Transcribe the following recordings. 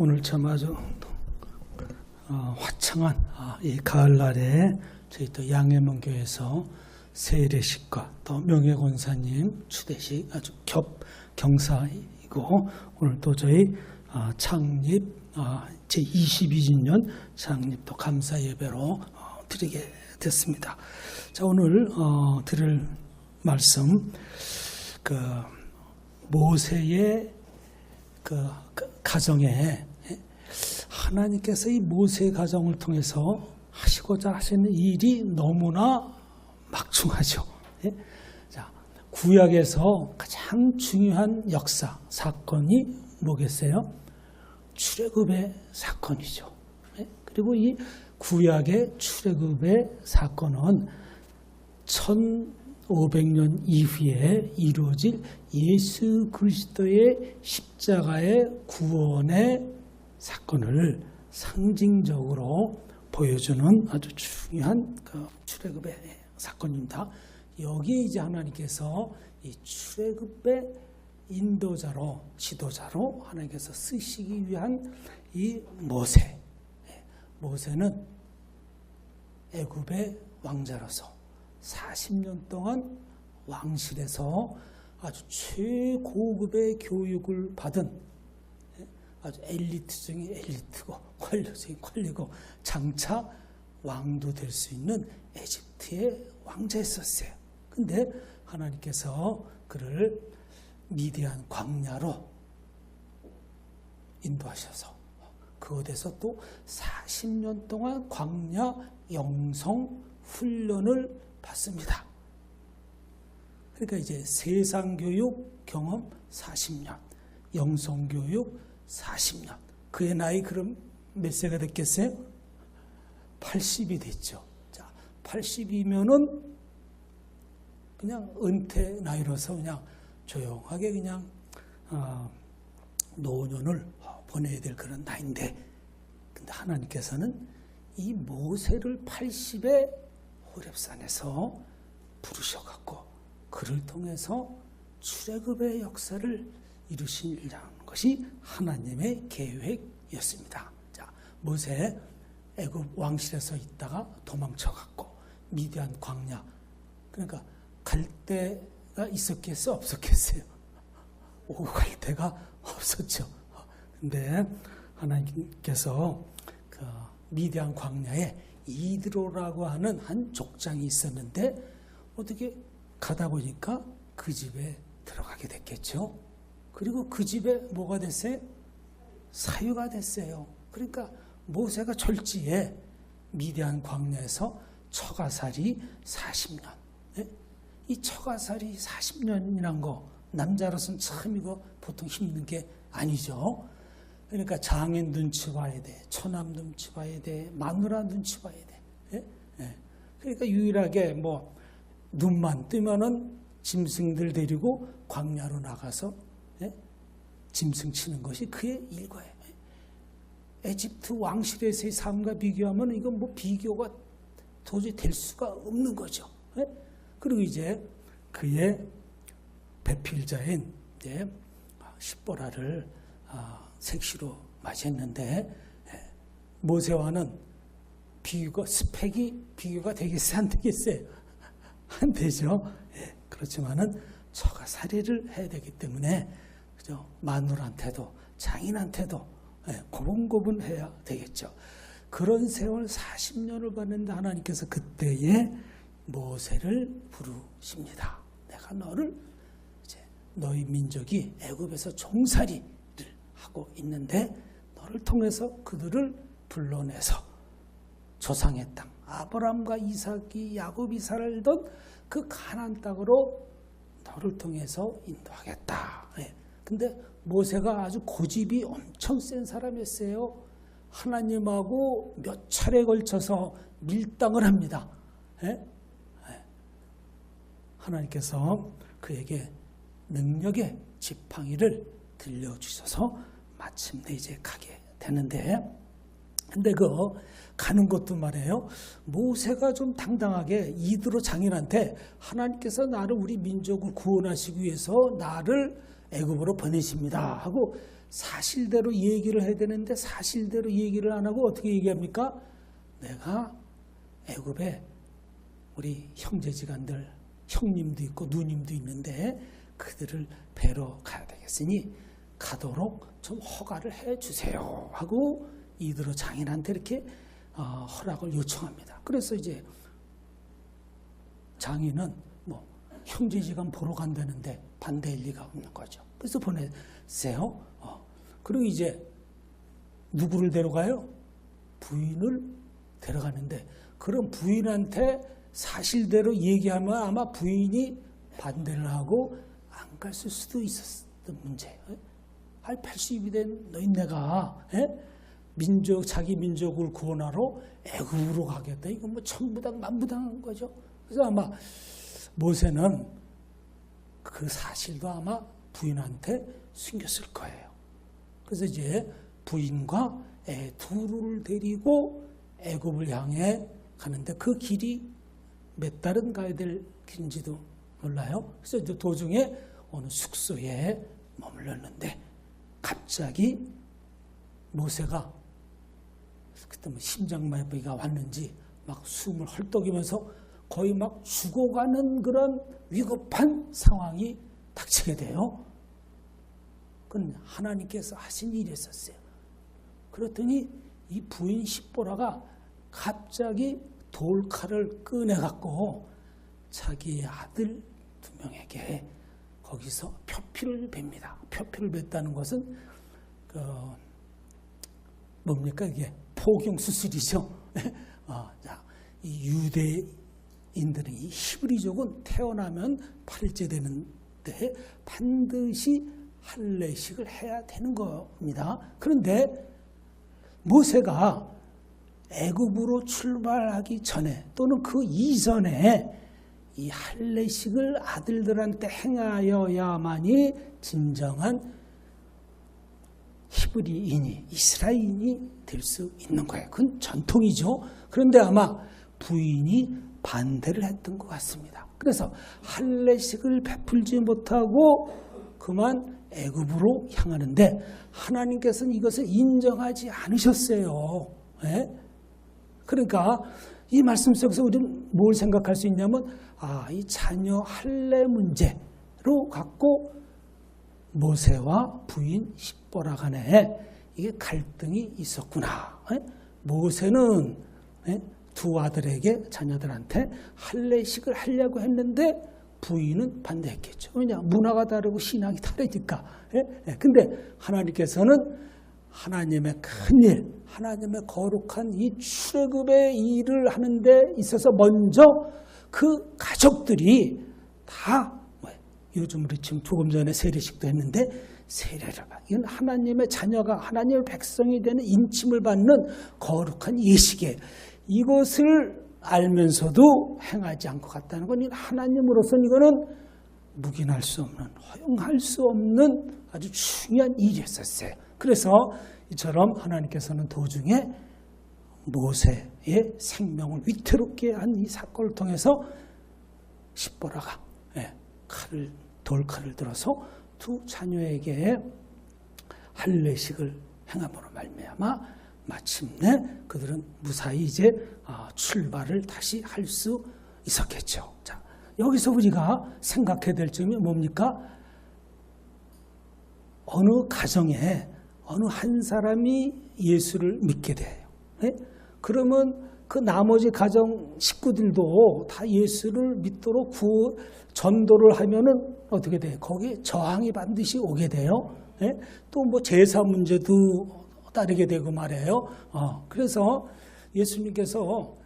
오늘 참 아주 화창한 이 가을날에 저희 또 양해문교에서 세례식과 또 명예권사님 추대식 아주 경사이고 오늘 또 저희 창립 제22주년 창립 또 감사 예배로 드리게 됐습니다. 자, 오늘 드릴 말씀 모세의 가정에 하나님께서 이 모세 가정을 통해서 하시고자 하시는 일이 너무나 막중하죠. 자, 구약에서 가장 중요한 역사, 사건이 뭐겠어요? 출애굽의 사건이죠. 그리고 이 구약의 출애굽의 사건은 1500년 이후에 이루어질 예수 그리스도의 십자가의 구원의 사건을 상징적으로 보여주는 아주 중요한 출애굽의 사건입니다. 여기에 이제 하나님께서 이 출애굽의 인도자로, 지도자로 하나님께서 쓰시기 위한 이 모세는 애굽의 왕자로서 40년 동안 왕실에서 아주 최고급의 교육을 받은 아주 엘리트 중에 엘리트고 관료 중에 관료고 장차 왕도 될 수 있는 에집트의 왕자였었어요. 근데 하나님께서 그를 미디안 광야로 인도하셔서 그곳에서 또 40년 동안 광야 영성 훈련을 받습니다. 그러니까 이제 세상교육 경험 40년, 영성교육 40년. 그의 나이 그럼 몇 세가 됐겠어요? 80이 됐죠. 자, 80이면은 그냥 은퇴 나이로서 그냥 조용하게 그냥 노년을 보내야 될 그런 나이인데, 근데 하나님께서는 이 모세를 80에 호렙산에서 부르셔갖고 그를 통해서 출애굽의 역사를 이루시려는 것이 하나님의 계획이었습니다. 자, 모세 애굽 왕실에서 있다가 도망쳐갖고 미디안 광야, 그러니까 갈 데가 있었겠어요? 없었겠어요? 오고 갈 데가 없었죠. 근데 하나님께서 그 미디안 광야에 이드로라고 하는 한 족장이 있었는데 어떻게 가다 보니까 그 집에 들어가게 됐겠죠. 그리고 그 집에 뭐가 됐어요? 사유가 됐어요. 그러니까 모세가 졸지에 미디안 광야에서 처가살이 40년. 이 처가살이 40년이란 거 남자로서는 참 이거 보통 힘든 게 아니죠. 그러니까 장인 눈치 봐야 돼, 처남 눈치 봐야 돼, 마누라 눈치 봐야 돼. 그러니까 유일하게 뭐 눈만 뜨면은 짐승들 데리고 광야로 나가서 짐승 치는 것이 그의 일과예요. 에집트 왕실에서의 삶과 비교하면 이건 뭐 비교가 도저히 될 수가 없는 거죠. 그리고 이제 그의 배필자인 십보라를 색시로 맞이했는데 모세와는 비교가 스펙이 비교가 되겠어요? 안 되겠어요? 안 되죠. 그렇지만은 처가살이를 해야 되기 때문에 그죠? 마누라한테도 장인한테도 고분고분해야 되겠죠. 그런 세월 40년을 봤는데 하나님께서 그때에 모세를 부르십니다. 내가 너를 이제 너희 민족이 애굽에서 종살이를 하고 있는데 너를 통해서 그들을 불러내서 조상의 땅 아브라함과 이삭이 야곱이 살던 그 가나안 땅으로 너를 통해서 인도하겠다. 근데 모세가 아주 고집이 엄청 센 사람이었어요. 하나님하고 몇 차례에 걸쳐서 밀당을 합니다. 하나님께서 그에게 능력의 지팡이를 들려주셔서 마침내 이제 가게 되는데, 근데 가는 것도 말이에요. 모세가 좀 당당하게 이드로 장인한테 하나님께서 나를 우리 민족을 구원하시기 위해서 나를 애굽으로 보내십니다 하고 사실대로 얘기를 해야 되는데 사실대로 얘기를 안 하고 어떻게 얘기합니까? 내가 애굽에 우리 형제지간들, 형님도 있고 누님도 있는데 그들을 뵈러 가야 되겠으니 가도록 좀 허가를 해 주세요 하고 이드로 장인한테 이렇게 허락을 요청합니다. 그래서 이제 장인은 뭐 형제지간 보러 간다는데 반대할 리가 없는 거죠. 그래서 보내세요. 그리고 이제 누구를 데려가요? 부인을 데려가는데 그런 부인한테 사실대로 얘기하면 아마 부인이 반대를 하고 안 갔을 수도 있었던 문제예요. 80이 된 너희네가 자기 민족을 구원하러 애굽으로 가겠다. 이건 뭐 천부당 만부당한 거죠. 그래서 아마 모세는 그 사실도 아마 부인한테 숨겼을 거예요. 그래서 이제 부인과 애 둘을 데리고 애굽을 향해 가는데 그 길이 몇 달은 가야 될 길인지도 몰라요. 그래서 이제 도중에 어느 숙소에 머물렀는데 갑자기 모세가 그때 뭐 심장마비가 왔는지 막 숨을 헐떡이면서 거의 막 죽어가는 그런 위급한 상황이 닥치게 돼요. 그건 하나님께서 하신 일이었어요. 그랬더니 이 부인 십보라가 갑자기 돌칼을 꺼내갖고 자기 아들 2명에게 거기서 표피를 뱉습니다. 표피를 뱉다는 것은 뭡니까 이게 포경 수술이죠. 이 유대인들은 이 히브리족은 태어나면 8일째 되는데 반드시 할례식을 해야 되는 겁니다. 그런데 모세가 애굽으로 출발하기 전에 또는 그 이전에 이 할례식을 아들들한테 행하여야만이 진정한 히브리인이 이스라엘인이 될 수 있는 거예요. 그건 전통이죠. 그런데 아마 부인이 반대를 했던 것 같습니다. 그래서 할례식을 베풀지 못하고 그만 애굽으로 향하는데 하나님께서는 이것을 인정하지 않으셨어요. 네? 그러니까 이 말씀 속에서 우리는 뭘 생각할 수 있냐면 이 자녀 할례 문제로 갖고 모세와 부인 십보라 간에 이게 갈등이 있었구나. 모세는 두 아들에게 자녀들한테 할례식을 하려고 했는데 부인은 반대했겠죠. 왜냐? 문화가 다르고 신앙이 다르니까. 근데 하나님께서는 하나님의 큰일, 하나님의 거룩한 이 출애굽의 일을 하는 데 있어서 먼저 그 가족들이 다 요즘 우리 지금 조금 전에 세례식도 했는데 세례를 받. 이건 하나님의 자녀가 하나님의 백성이 되는 인침을 받는 거룩한 예식에 이것을 알면서도 행하지 않고 갔다는 건 하나님으로서는 이거는 묵인할 수 없는 허용할 수 없는 아주 중요한 일이었어요. 그래서 이처럼 하나님께서는 도중에 모세의 생명을 위태롭게 한 이 사건을 통해서 십보라가 돌칼을 들어서 두 자녀에게 할례식을 행함으로 말미암아 마침내 그들은 무사히 이제 출발을 다시 할 수 있었겠죠. 자, 여기서 우리가 생각해야 될 점이 뭡니까? 어느 가정에 어느 한 사람이 예수를 믿게 돼요. 네? 그러면 그 나머지 가정 식구들도 다 예수를 믿도록 전도를 하면은 어떻게 돼요? 거기에 저항이 반드시 오게 돼요. 네? 또 뭐 제사 문제도 따르게 되고 말이에요. 그래서 예수님께서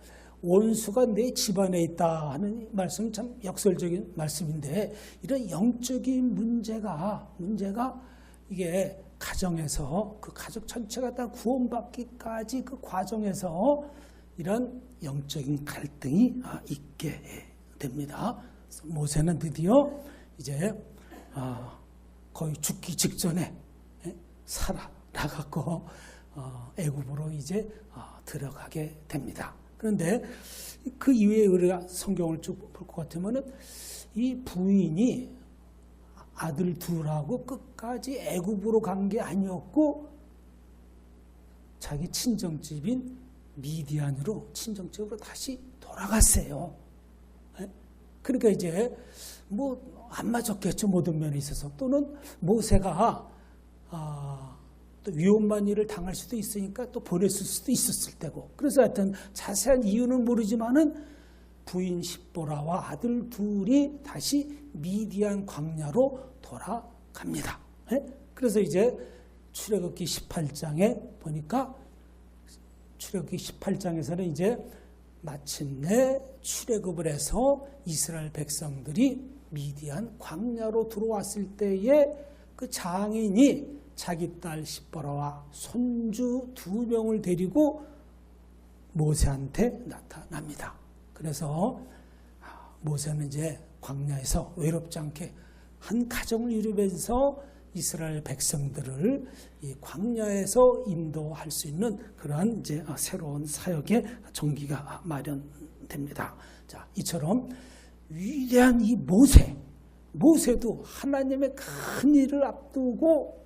원수가 내 집안에 있다 하는 말씀은 참 역설적인 말씀인데 이런 영적인 문제가 이게 가정에서 그 가족 전체가 다 구원받기까지 그 과정에서 이런 영적인 갈등이 있게 됩니다. 그래서 모세는 드디어 이제 거의 죽기 직전에 살아나갖고 애굽으로 이제 들어가게 됩니다. 그런데 그 이후에 우리가 성경을 쭉 볼 것 같으면은 이 부인이 아들 둘하고 끝까지 애굽으로 간 게 아니었고 자기 친정집인 미디안으로 친정집으로 다시 돌아갔어요. 그러니까 이제 뭐 안 맞았겠죠. 모든 면에 있어서. 또는 모세가 또 위험한 일을 당할 수도 있으니까 또 보냈을 수도 있었을 테고. 그래서 하여튼 자세한 이유는 모르지만은 부인 십보라와 아들 둘이 다시 미디안 광야로 돌아갑니다. 그래서 이제 출애굽기 18장에 보니까 출애굽기 18장에서는 이제 마침내 출애굽을 해서 이스라엘 백성들이 미디안 광야로 들어왔을 때에 그 장인이 자기 딸 십보라와 손주 2명을 데리고 모세한테 나타납니다. 그래서 모세는 이제 광야에서 외롭지 않게 한 가정을 이루면서 이스라엘 백성들을 이 광야에서 인도할 수 있는 그러한 이제 새로운 사역의 종기가 마련됩니다. 자, 이처럼 위대한 이 모세도 하나님의 큰 일을 앞두고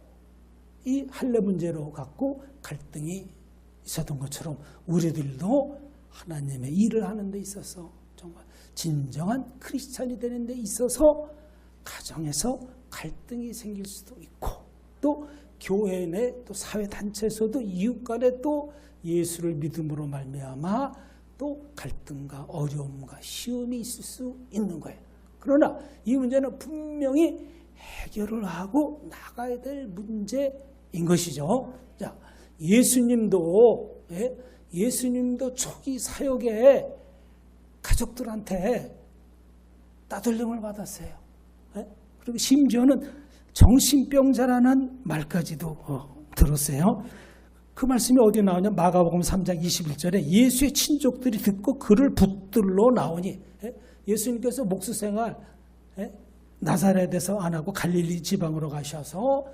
이 할례 문제로 갖고 갈등이 있었던 것처럼 우리들도 하나님의 일을 하는 데 있어서 정말 진정한 크리스찬이 되는 데 있어서 가정에서 갈등이 생길 수도 있고 또 교회 내 또 사회단체에서도 이웃 간에 또 예수를 믿음으로 말미암아 또 갈등과 어려움과 시험이 있을 수 있는 거예요. 그러나 이 문제는 분명히 해결을 하고 나가야 될 문제인 것이죠. 자, 예수님도 초기 사역에 가족들한테 따돌림을 받았어요. 그리고 심지어는 정신병자라는 말까지도 들었어요. 그 말씀이 어디 나오냐? 마가복음 3장 21절에 예수의 친족들이 듣고 그를 붙들러 나오니 예수님께서 목수생활 나사렛에서 안 하고 갈릴리 지방으로 가셔서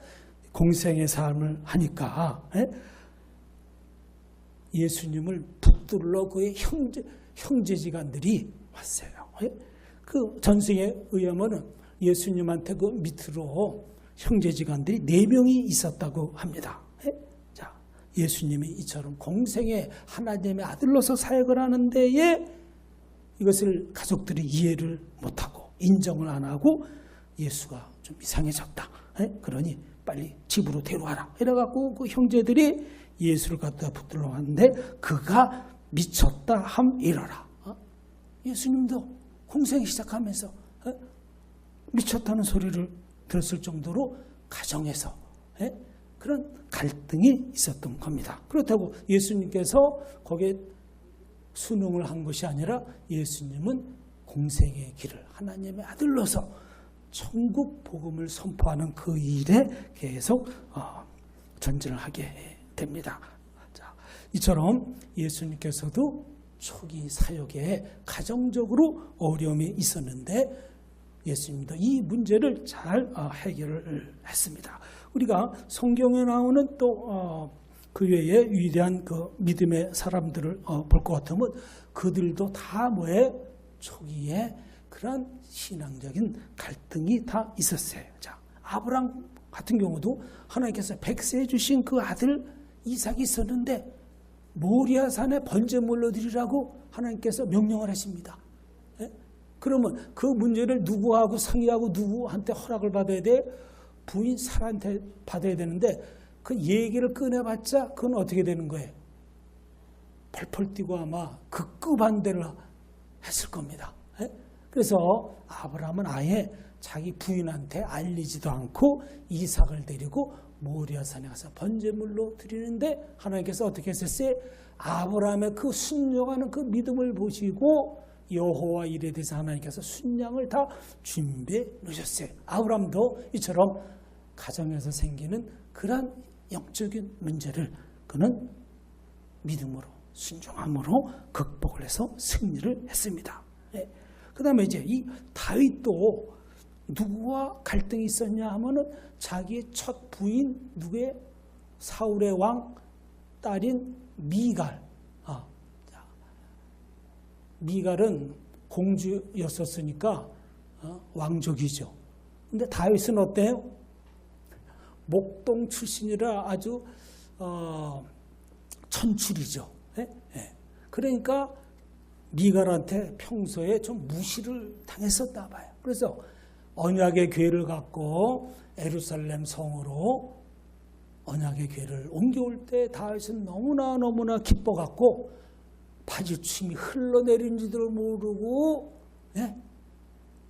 공생의 삶을 하니까 예수님을 붙들러 그의 형제지간들이 왔어요. 그 전승에 의하면은 예수님한테 그 밑으로 형제지간들이 4명이 있었다고 합니다. 자, 예수님이 이처럼 공생의 하나님의 아들로서 사역을 하는 데에 이것을 가족들이 이해를 못하고 인정을 안 하고 예수가 좀 이상해졌다. 그러니 빨리 집으로 데려와라. 이래갖고 그 형제들이 예수를 갖다 붙들러 왔는데 그가 미쳤다 함 이러라. 예수님도 공생 시작하면서 미쳤다는 소리를 들었을 정도로 가정에서 그런 갈등이 있었던 겁니다. 그렇다고 예수님께서 거기에 순응을 한 것이 아니라 예수님은 공생의 길을 하나님의 아들로서 천국 복음을 선포하는 그 일에 계속 전진을 하게 됩니다. 자, 이처럼 예수님께서도 초기 사역에 가정적으로 어려움이 있었는데 예수님도 이 문제를 잘 해결을 했습니다. 우리가 성경에 나오는 또 그 외에 위대한 그 믿음의 사람들을 볼 것 같으면 그들도 다 뭐에 초기에 그런 신앙적인 갈등이 다 있었어요. 자, 아브라함 같은 경우도 하나님께서 백세해 주신 그 아들 이삭이 있었는데 모리아산에 번제물로 드리라고 하나님께서 명령을 하십니다. 그러면 그 문제를 누구하고 상의하고 누구한테 허락을 받아야 돼? 부인 사라한테 받아야 되는데 그 얘기를 꺼내봤자 그건 어떻게 되는 거예요? 펄펄 뛰고 아마 극구반대를 했을 겁니다. 그래서 아브라함은 아예 자기 부인한테 알리지도 않고 이삭을 데리고 모리아산에 가서 번제물로 드리는데 하나님께서 어떻게 했었어요? 아브라함의 그 순종하는 그 믿음을 보시고 여호와 일에 대해서 하나님께서 순양을 다 준비해 놓으셨어요. 아브라함도 이처럼 가정에서 생기는 그런 영적인 문제를 그는 믿음으로 순종함으로 극복을 해서 승리를 했습니다. 그 다음에 이제 이 다윗도 누구와 갈등이 있었냐 하면은 자기의 첫 부인 누구의 사울의 왕 딸인 미갈. 미갈은 공주였었으니까 왕족이죠. 근데 다윗은 어때요? 목동 출신이라 아주 천출이죠. 예? 예. 그러니까 미갈한테 평소에 좀 무시를 당했었나 봐요. 그래서 언약의 궤를 갖고 예루살렘 성으로 언약의 궤를 옮겨올 때 다윗은 너무나 기뻐갖고 바지춤이 흘러내린지도 모르고 예?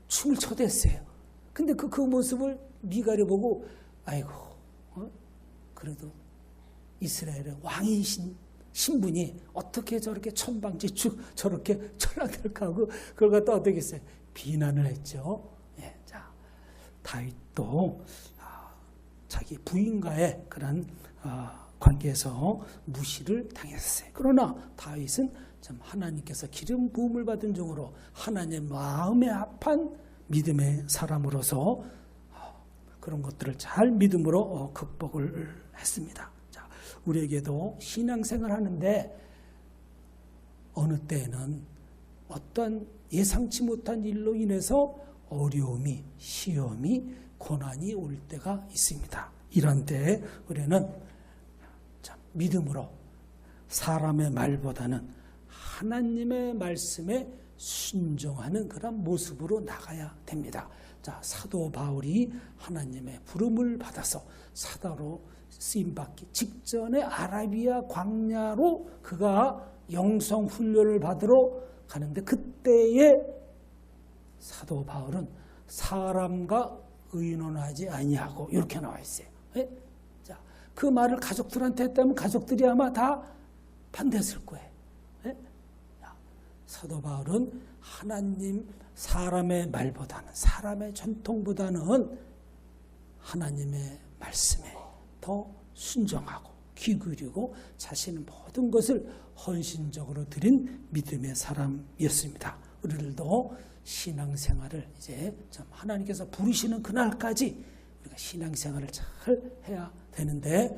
춤을 춰댔어요. 근데 그 모습을 미갈이 보고 아이고 그래도 이스라엘의 왕이신 신분이 어떻게 저렇게 천방지축 저렇게 철학될까 하고 그걸 갖다 어떻게 했어요? 비난을 했죠. 예, 자, 다윗도 자기 부인과의 그런 관계에서 무시를 당했어요. 그러나 다윗은 참 하나님께서 기름 부음을 받은 종으로 하나님 마음에 합한 믿음의 사람으로서 그런 것들을 잘 믿음으로 극복을 했습니다. 자, 우리에게도 신앙생활 하는데 어느 때에는 어떤 예상치 못한 일로 인해서 어려움이, 시험이, 고난이 올 때가 있습니다. 이런 때에 우리는 믿음으로 사람의 말보다는 하나님의 말씀에 순종하는 그런 모습으로 나가야 됩니다. 자, 사도 바울이 하나님의 부름을 받아서 사도로 쓰임받기 직전에 아라비아 광야로 그가 영성 훈련을 받으러 가는데 그때에 사도 바울은 사람과 의논하지 아니하고 이렇게 나와 있어요. 예? 자, 그 말을 가족들한테 했다면 가족들이 아마 다 반대했을 거예요. 예? 자, 사도 바울은 하나님 사람의 말보다는 사람의 전통보다는 하나님의 말씀에 더 순종하고 귀 기울이고 자신의 모든 것을 헌신적으로 드린 믿음의 사람이었습니다. 우리들도 신앙생활을 이제 좀 하나님께서 부르시는 그날까지 우리가 신앙생활을 잘 해야 되는데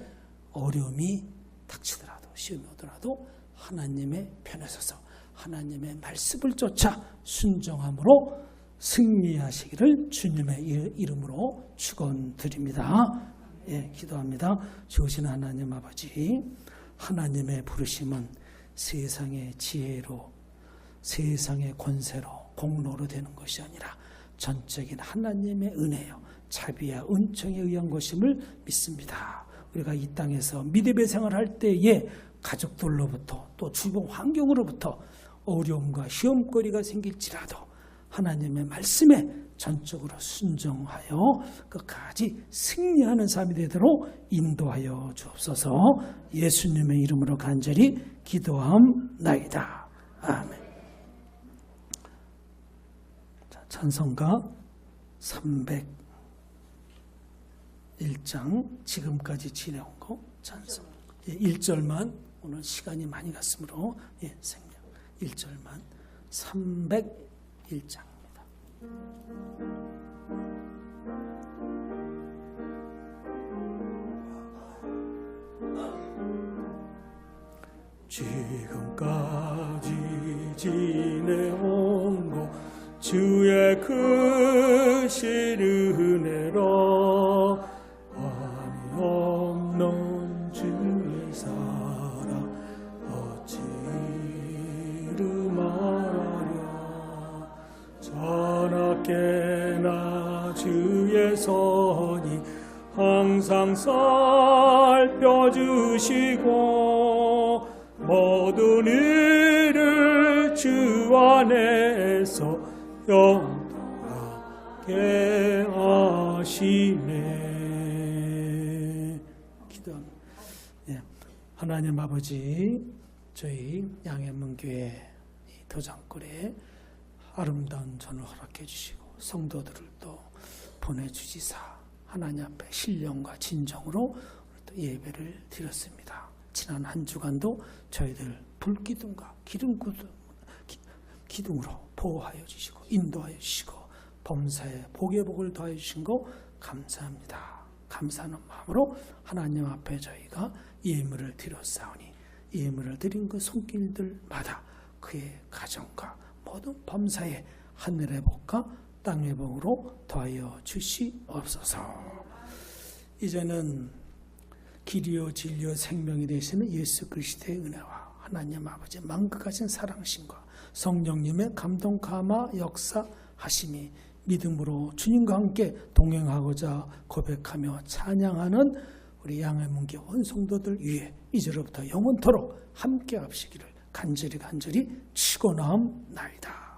어려움이 닥치더라도 시험이 오더라도 하나님의 편에 서서 하나님의 말씀을 쫓아 순종함으로 승리하시기를 주님의 이름으로 축원드립니다. 예, 기도합니다. 좋으신 하나님 아버지, 하나님의 부르심은 세상의 지혜로 세상의 권세로 공로로 되는 것이 아니라 전적인 하나님의 은혜요 자비와 은총에 의한 것임을 믿습니다. 우리가 이 땅에서 믿음의 생활할 때에 가족들로부터 또 주변 환경으로부터 어려움과 시험거리가 생길지라도 하나님의 말씀에 전적으로 순종하여 끝까지 승리하는 삶이 되도록 인도하여 주옵소서. 예수님의 이름으로 간절히 기도함나이다. 아멘. 자, 찬송가 301장 지금까지 지내온 거 찬송 1절만 오늘 시간이 많이 갔으므로 생략 1절만 301장입니다. 지금까지 지내온 것 주의 크신 은혜로 한이 없는 주의 사랑 어찌 이루마랴 전하께나 주의 선이 항상 살펴주시고 모든 일을 주 안에서 영원하게 하시네. 기도합니다. 예. 하나님 아버지, 저희 양해문교회 도장골에 아름다운 전을 허락해 주시고 성도들을 또 보내주시사 하나님 앞에 신령과 진정으로 또 예배를 드렸습니다. 지난 한 주간도 저희들 불기둥과 기둥으로 보호하여 주시고 인도하여 주시고 범사에 복의 복을 더하여 주신 거 감사합니다. 감사하는 마음으로 하나님 앞에 저희가 예물을 드렸사오니 예물을 드린 그 손길들마다 그의 가정과 모든 범사에 하늘의 복과 땅의 복으로 더하여 주시옵소서. 이제는 길이요 진리요 생명이 되시는 예수 그리스도의 은혜와 하나님 아버지의 만극하신 사랑심과 성령님의 감동 감화 역사하심이 믿음으로 주님과 함께 동행하고자 고백하며 찬양하는 우리 양해문교 원성도들 위해 이제로부터 영원토록 함께 하시기를 간절히 축원하옵나이다.